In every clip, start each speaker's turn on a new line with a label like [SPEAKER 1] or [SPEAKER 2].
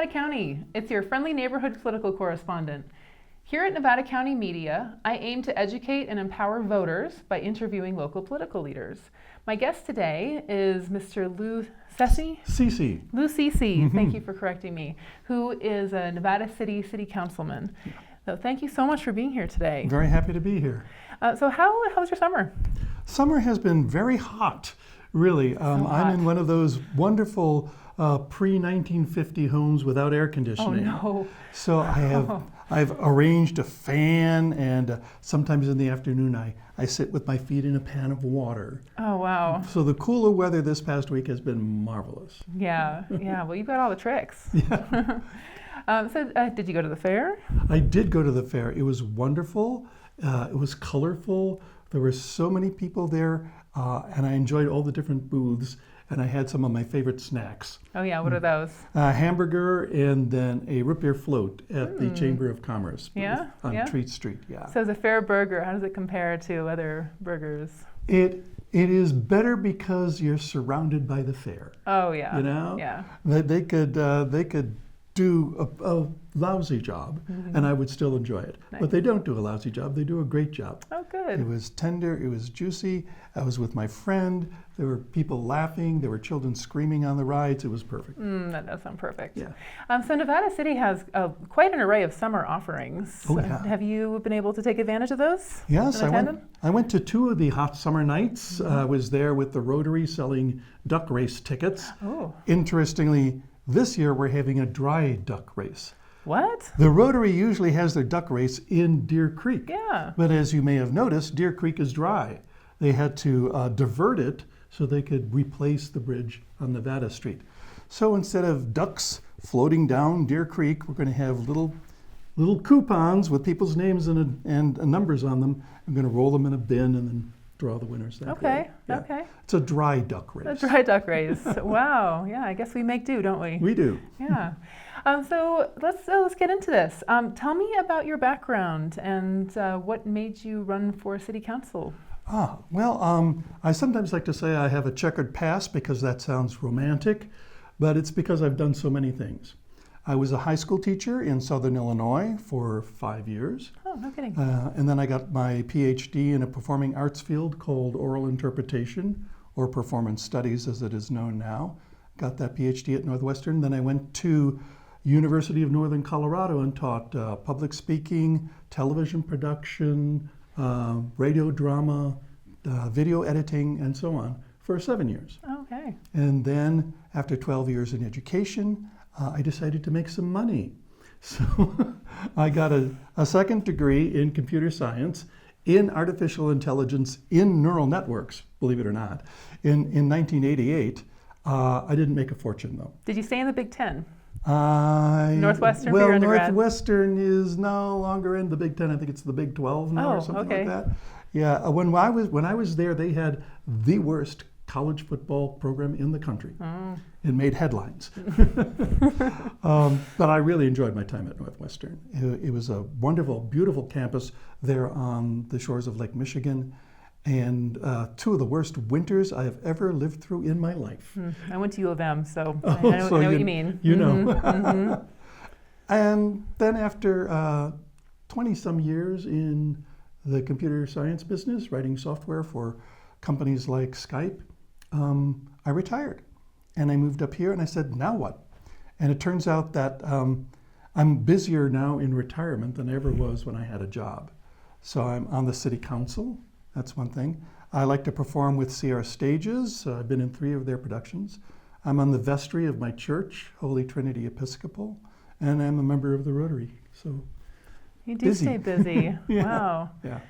[SPEAKER 1] Nevada County. It's your friendly neighborhood political correspondent. Here at Nevada County Media, I aim to educate and empower voters by interviewing local political leaders. My guest today is Mr.
[SPEAKER 2] Ceci.
[SPEAKER 1] Lou Ceci, thank you for correcting me, who is a Nevada City councilman. So thank you so much for being here today.
[SPEAKER 2] Very happy to be here.
[SPEAKER 1] So how was your summer?
[SPEAKER 2] Summer has been very hot, really. I'm in one of those wonderful pre-1950 homes without air conditioning.
[SPEAKER 1] Oh no.
[SPEAKER 2] So I've arranged a fan, and sometimes in the afternoon I sit with my feet in a pan of water.
[SPEAKER 1] Oh wow.
[SPEAKER 2] So the cooler weather this past week has been marvelous.
[SPEAKER 1] Yeah. Well, you've got all the tricks.
[SPEAKER 2] Yeah.
[SPEAKER 1] Did you go to the fair?
[SPEAKER 2] I did go to the fair. It was wonderful. It was colorful. There were so many people there, and I enjoyed all the different booths. And I had some of my favorite snacks.
[SPEAKER 1] Oh yeah, what are those?
[SPEAKER 2] A hamburger and then a root beer float at the Chamber of Commerce booth on Treat Street. Yeah.
[SPEAKER 1] So the fair burger, how does it compare to other burgers?
[SPEAKER 2] It is better because you're surrounded by the fair.
[SPEAKER 1] Oh yeah.
[SPEAKER 2] You know?
[SPEAKER 1] Yeah.
[SPEAKER 2] They could do a lousy job, and I would still enjoy it.
[SPEAKER 1] Nice.
[SPEAKER 2] But they don't do a lousy job. They do a great job.
[SPEAKER 1] Oh, good.
[SPEAKER 2] It was tender. It was juicy. I was with my friend. There were people laughing. There were children screaming on the rides. It was perfect.
[SPEAKER 1] That does sound perfect.
[SPEAKER 2] Yeah.
[SPEAKER 1] So Nevada City has quite an array of summer offerings.
[SPEAKER 2] Oh, yeah.
[SPEAKER 1] Have you been able to take advantage of those?
[SPEAKER 2] Yes, I went to 2 of the hot summer nights. I was there with the Rotary selling duck race tickets.
[SPEAKER 1] Oh.
[SPEAKER 2] Interestingly, this year we're having a dry duck race.
[SPEAKER 1] What?
[SPEAKER 2] The Rotary usually has their duck race in Deer Creek.
[SPEAKER 1] Yeah.
[SPEAKER 2] But as you may have noticed, Deer Creek is dry. They had to divert it so they could replace the bridge on Nevada Street. So instead of ducks floating down Deer Creek, we're going to have little coupons with people's names and numbers on them. I'm going to roll them in a bin and then draw the winners that way. Yeah.
[SPEAKER 1] Okay.
[SPEAKER 2] It's a dry duck race.
[SPEAKER 1] A dry duck race. Wow. Yeah, I guess we make do, don't we?
[SPEAKER 2] We do.
[SPEAKER 1] Yeah. So let's get into this. Tell me about your background and what made you run for city council.
[SPEAKER 2] I sometimes like to say I have a checkered past because that sounds romantic, but it's because I've done so many things. I was a high school teacher in Southern Illinois for 5 years.
[SPEAKER 1] Oh, no kidding.
[SPEAKER 2] And then I got my PhD in a performing arts field called oral interpretation, or performance studies as it is known now. Got that PhD at Northwestern. Then I went to University of Northern Colorado and taught public speaking, television production, radio drama, video editing, and so on for 7 years.
[SPEAKER 1] Okay.
[SPEAKER 2] And then after 12 years in education, I decided to make some money. So I got a second degree in computer science, in artificial intelligence, in neural networks, believe it or not, in 1988. I didn't make a fortune, though.
[SPEAKER 1] Did you stay in the Big Ten? Northwestern for your undergrad?
[SPEAKER 2] Northwestern is no longer in the Big Ten. I think it's the Big 12 now or something like that. Yeah, when I was there, they had the worst college football program in the country. It made headlines. But I really enjoyed my time at Northwestern. It was a wonderful, beautiful campus there on the shores of Lake Michigan, and 2 of the worst winters I have ever lived through in my life.
[SPEAKER 1] I went to U of M, so I know what you mean.
[SPEAKER 2] You know. And then after 20-some years in the computer science business, writing software for companies like Skype, I retired. And I moved up here and I said, now what? And it turns out that I'm busier now in retirement than I ever was when I had a job. So I'm on the city council. That's one thing. I like to perform with Sierra Stages. I've been in 3 of their productions. I'm on the vestry of my church, Holy Trinity Episcopal, and I'm a member of the Rotary. So
[SPEAKER 1] you do stay busy.
[SPEAKER 2] Yeah.
[SPEAKER 1] Wow.
[SPEAKER 2] Yeah.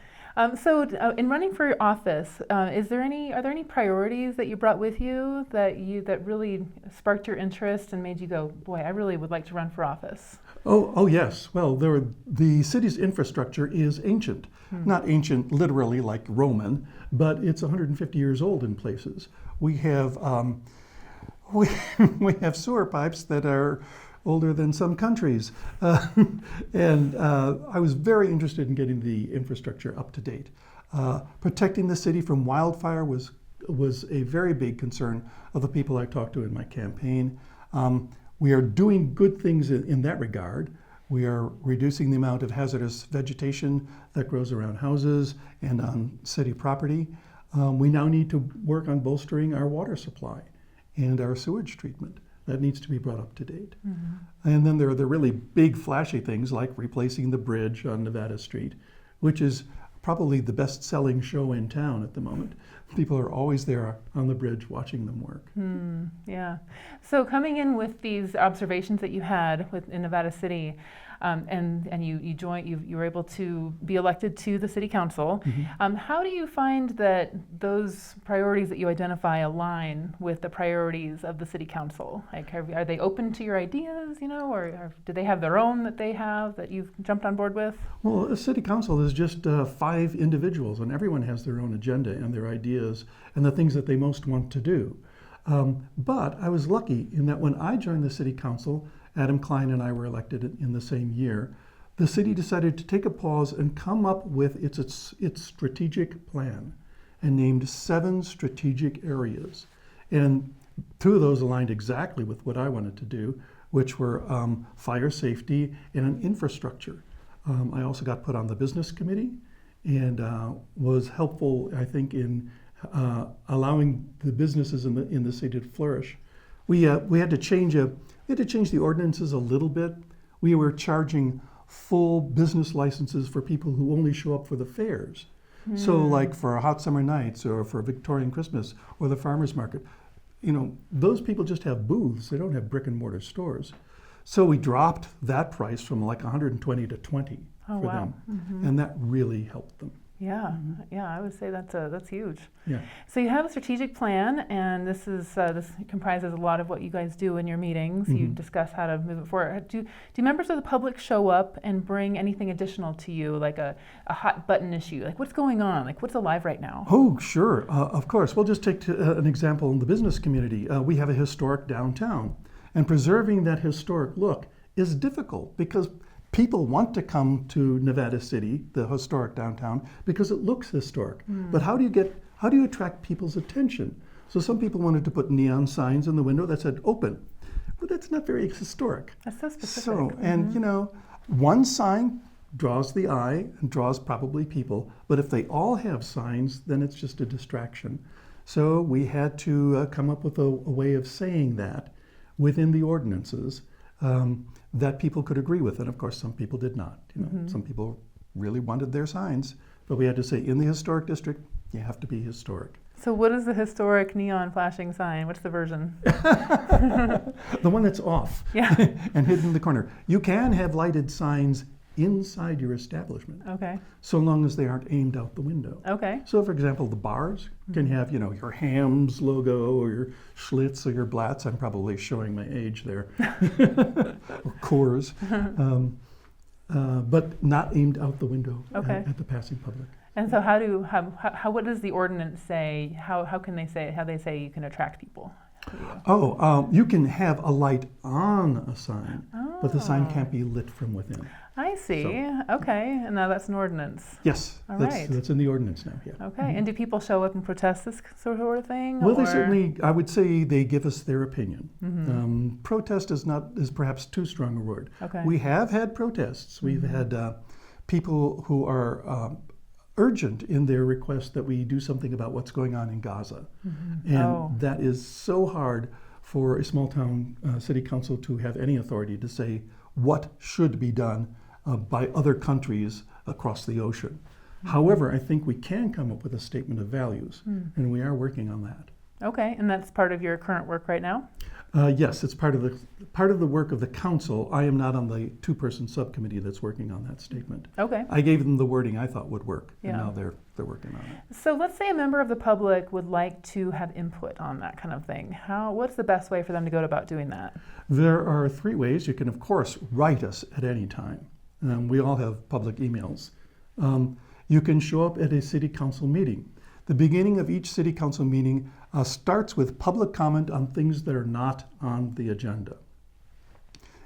[SPEAKER 1] So in running for office, are there any priorities that you brought with you that really sparked your interest and made you go, boy, I really would like to run for office?
[SPEAKER 2] Oh yes. Well, the city's infrastructure is ancient. Not ancient literally like Roman, but it's 150 years old in places. We have we have sewer pipes that are older than some countries. And I was very interested in getting the infrastructure up to date. Protecting the city from wildfire was a very big concern of the people I talked to in my campaign. We are doing good things in that regard. We are reducing the amount of hazardous vegetation that grows around houses and on city property. We now need to work on bolstering our water supply and our sewage treatment. That needs to be brought up to date. And then there are the really big flashy things like replacing the bridge on Nevada Street, which is probably the best-selling show in town at the moment. People are always there on the bridge watching them work.
[SPEAKER 1] Yeah. So coming in with these observations that you had in Nevada City, and you were able to be elected to the city council. How do you find that those priorities that you identify align with the priorities of the city council? Like, are they open to your ideas, or do they have their own that they have that you've jumped on board with?
[SPEAKER 2] Well, a city council is just 5 individuals, and everyone has their own agenda and their ideas and the things that they most want to do. But I was lucky in that when I joined the city council, Adam Klein and I were elected in the same year. The city decided to take a pause and come up with its strategic plan and named 7 strategic areas. And 2 of those aligned exactly with what I wanted to do, which were fire safety and infrastructure. I also got put on the business committee and was helpful, I think, in allowing the businesses in the city to flourish. We had to change the ordinances a little bit. We were charging full business licenses for people who only show up for the fairs. So like for Hot Summer Nights or for Victorian Christmas or the farmers market, those people just have booths. They don't have brick and mortar stores. So we dropped that price from like 120 to 20 for them. And that really helped them.
[SPEAKER 1] Yeah, I would say that's huge.
[SPEAKER 2] Yeah.
[SPEAKER 1] So you have a strategic plan, and this comprises a lot of what you guys do in your meetings. You discuss how to move it forward. Do members of the public show up and bring anything additional to you, like a hot button issue, like what's going on, like what's alive right now?
[SPEAKER 2] Oh, sure, of course. We'll just take an example in the business community. We have a historic downtown, and preserving that historic look is difficult because people want to come to Nevada City, the historic downtown, because it looks historic. But how do you attract people's attention? So some people wanted to put neon signs in the window that said open, but that's not very historic.
[SPEAKER 1] That's so specific.
[SPEAKER 2] So, and one sign draws the eye and draws probably people, but if they all have signs, then it's just a distraction. So we had to come up with a way of saying that within the ordinances. That people could agree with, and of course some people did not. Some people really wanted their signs, but we had to say in the historic district you have to be historic.
[SPEAKER 1] So what is the historic neon flashing sign? What's the version?
[SPEAKER 2] The one that's off and hidden in the corner. You can have lighted signs inside your establishment.
[SPEAKER 1] Okay.
[SPEAKER 2] So long as they aren't aimed out the window.
[SPEAKER 1] Okay.
[SPEAKER 2] So for example, the bars can have, your Hams logo or your Schlitz or your Blatz. I'm probably showing my age there. Or Coors. But not aimed out the window at the passing public.
[SPEAKER 1] And so what does the ordinance say? How they say you can attract people?
[SPEAKER 2] You can have a light on a sign, but the sign can't be lit from within.
[SPEAKER 1] I see. Okay, and now that's an ordinance.
[SPEAKER 2] Yes, that's in the ordinance now. Yeah.
[SPEAKER 1] Okay, and do people show up and protest this sort of thing?
[SPEAKER 2] Well, they certainly. I would say they give us their opinion. Protest is perhaps too strong a word.
[SPEAKER 1] Okay.
[SPEAKER 2] We have had protests. We've had people who are urgent in their request that we do something about what's going on in Gaza. And that is so hard for a small town city council to have any authority to say what should be done by other countries across the ocean. However, I think we can come up with a statement of values, and we are working on that.
[SPEAKER 1] Okay, and that's part of your current work right now?
[SPEAKER 2] Yes, it's part of the work of the council. I am not on the 2-person subcommittee that's working on that statement.
[SPEAKER 1] Okay.
[SPEAKER 2] I gave them the wording I thought would work, and now they're working on it.
[SPEAKER 1] So let's say a member of the public would like to have input on that kind of thing. What's the best way for them to go about doing that?
[SPEAKER 2] There are 3 ways. You can, of course, write us at any time. We all have public emails. You can show up at a city council meeting. The beginning of each city council meeting starts with public comment on things that are not on the agenda.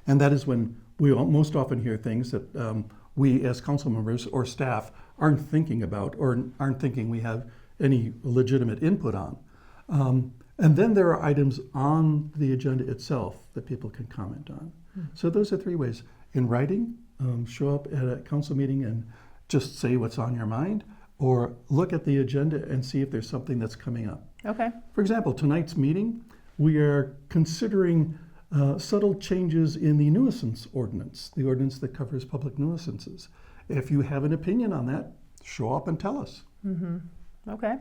[SPEAKER 2] And that is when we most often hear things that we as council members or staff aren't thinking about or aren't thinking we have any legitimate input on. And then there are items on the agenda itself that people can comment on. So those are three ways. In writing, show up at a council meeting and just say what's on your mind, or look at the agenda and see if there's something that's coming up.
[SPEAKER 1] Okay.
[SPEAKER 2] For example, tonight's meeting, we are considering subtle changes in the nuisance ordinance, the ordinance that covers public nuisances. If you have an opinion on that, show up and tell us.
[SPEAKER 1] Okay.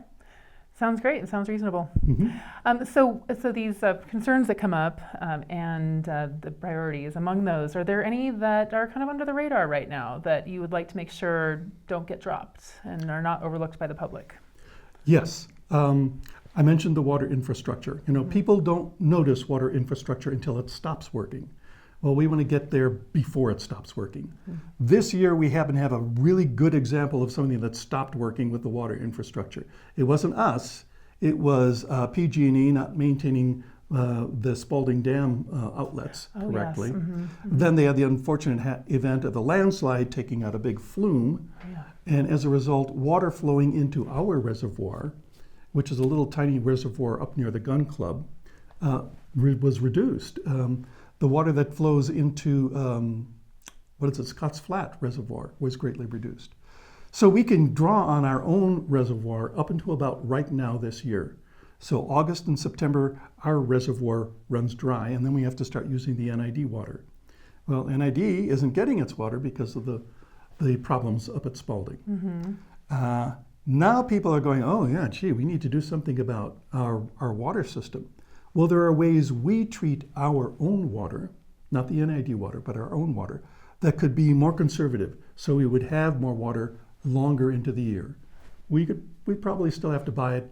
[SPEAKER 1] Sounds great. It sounds reasonable. So these concerns that come up and the priorities, among those, are there any that are kind of under the radar right now that you would like to make sure don't get dropped and are not overlooked by the public?
[SPEAKER 2] Yes. I mentioned the water infrastructure. People don't notice water infrastructure until it stops working. Well, we want to get there before it stops working. This year, we happen to have a really good example of something that stopped working with the water infrastructure. It wasn't us. It was PG&E not maintaining the Spalding Dam outlets correctly.
[SPEAKER 1] Yes.
[SPEAKER 2] Then they had the unfortunate event of a landslide taking out a big flume. And as a result, water flowing into our reservoir, which is a little tiny reservoir up near the gun club, was reduced. The water that flows into, Scotts Flat Reservoir was greatly reduced. So we can draw on our own reservoir up until about right now this year. So August and September, our reservoir runs dry, and then we have to start using the NID water. Well, NID isn't getting its water because of the problems up at Spalding. Now people are going, oh yeah, gee, we need to do something about our water system. Well, there are ways we treat our own water, not the NID water, but our own water, that could be more conservative, so we would have more water longer into the year. We'd probably still have to buy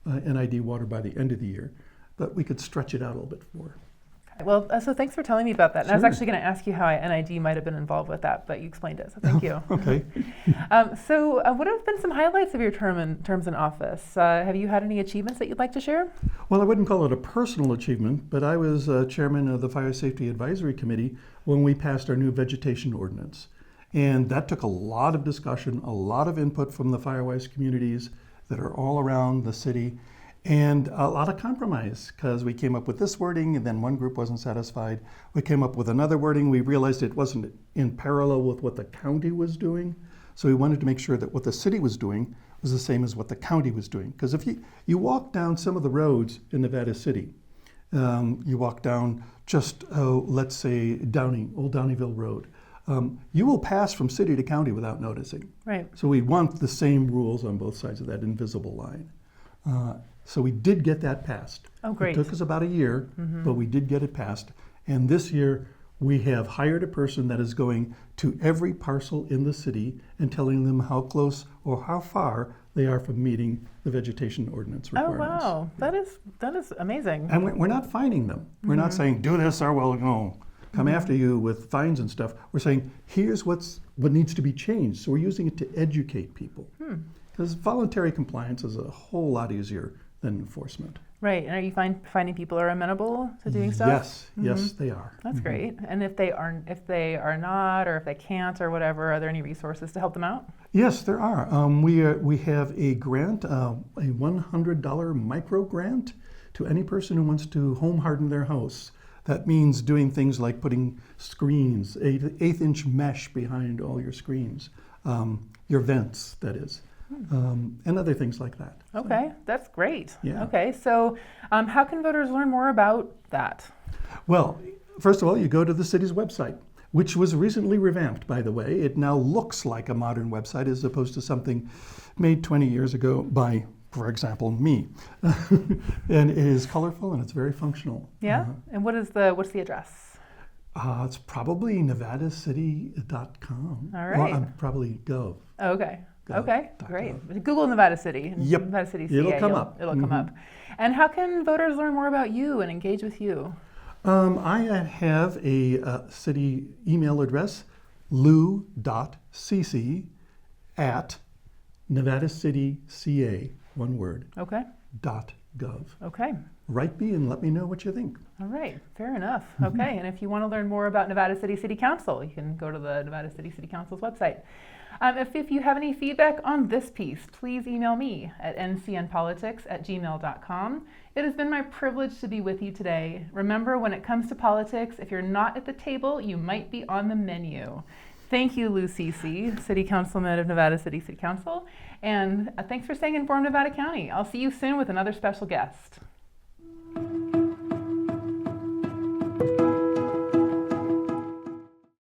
[SPEAKER 2] NID water by the end of the year, but we could stretch it out a little bit more.
[SPEAKER 1] Well, so thanks for telling me about that. And I was
[SPEAKER 2] Sure.
[SPEAKER 1] actually going to ask you how NID might have been involved with that, but you explained it, so thank you.
[SPEAKER 2] Okay.
[SPEAKER 1] So what have been some highlights of your terms in office? Have you had any achievements that you'd like to share?
[SPEAKER 2] Well, I wouldn't call it a personal achievement, but I was chairman of the Fire Safety Advisory Committee when we passed our new vegetation ordinance. And that took a lot of discussion, a lot of input from the Firewise communities that are all around the city, and a lot of compromise, because we came up with this wording and then one group wasn't satisfied. We came up with another wording. We realized it wasn't in parallel with what the county was doing. So we wanted to make sure that what the city was doing was the same as what the county was doing. Because if you walk down some of the roads in Nevada City, you walk down just, let's say, Old Downeyville Road, you will pass from city to county without noticing.
[SPEAKER 1] Right.
[SPEAKER 2] So we want the same rules on both sides of that invisible line. So we did get that passed.
[SPEAKER 1] Oh, great.
[SPEAKER 2] It took us about a year, but we did get it passed. And this year, we have hired a person that is going to every parcel in the city and telling them how close or how far they are from meeting the vegetation ordinance requirements.
[SPEAKER 1] Oh, wow. That is amazing.
[SPEAKER 2] And we're not fining them. We're not saying, do this or we'll come after you with fines and stuff. We're saying, here's what needs to be changed. So we're using it to educate people. Because voluntary compliance is a whole lot easier than enforcement.
[SPEAKER 1] Right. And are you finding people are amenable to doing stuff?
[SPEAKER 2] Yes, they are.
[SPEAKER 1] That's great. And if they are not, or if they can't, or whatever, are there any resources to help them out?
[SPEAKER 2] Yes, there are. We have a grant, a $100 micro grant to any person who wants to home harden their house. That means doing things like putting screens, 1/8-inch mesh behind all your screens, your vents, that is. And other things like that.
[SPEAKER 1] Okay, that's great.
[SPEAKER 2] Yeah.
[SPEAKER 1] Okay, so how can voters learn more about that?
[SPEAKER 2] Well, first of all, you go to the city's website, which was recently revamped, by the way. It now looks like a modern website as opposed to something made 20 years ago by, for example, me. And it is colorful and it's very functional.
[SPEAKER 1] Yeah? And what's the address?
[SPEAKER 2] It's probably nevadacity.com.
[SPEAKER 1] All right.
[SPEAKER 2] Well, probably Gov.
[SPEAKER 1] Okay. Okay,
[SPEAKER 2] Gov.
[SPEAKER 1] great. Google Nevada City.
[SPEAKER 2] Yep.
[SPEAKER 1] Nevada City CA.
[SPEAKER 2] It'll come up.
[SPEAKER 1] It'll come up. And how can voters learn more about you and engage with you?
[SPEAKER 2] I have a city email address, lou.cc@nevadacityca.com. one word,
[SPEAKER 1] Okay.
[SPEAKER 2] .gov.
[SPEAKER 1] Okay.
[SPEAKER 2] Write me and let me know what you think.
[SPEAKER 1] All right, fair enough. Okay, and if you want to learn more about Nevada City City Council, you can go to the Nevada City City Council's website. If you have any feedback on this piece, please email me at ncnpolitics@gmail.com. It has been my privilege to be with you today. Remember, when it comes to politics, if you're not at the table, you might be on the menu. Thank you, Lou Ceci, City Councilman of Nevada City City Council, and thanks for staying informed, Nevada County. I'll see you soon with another special guest.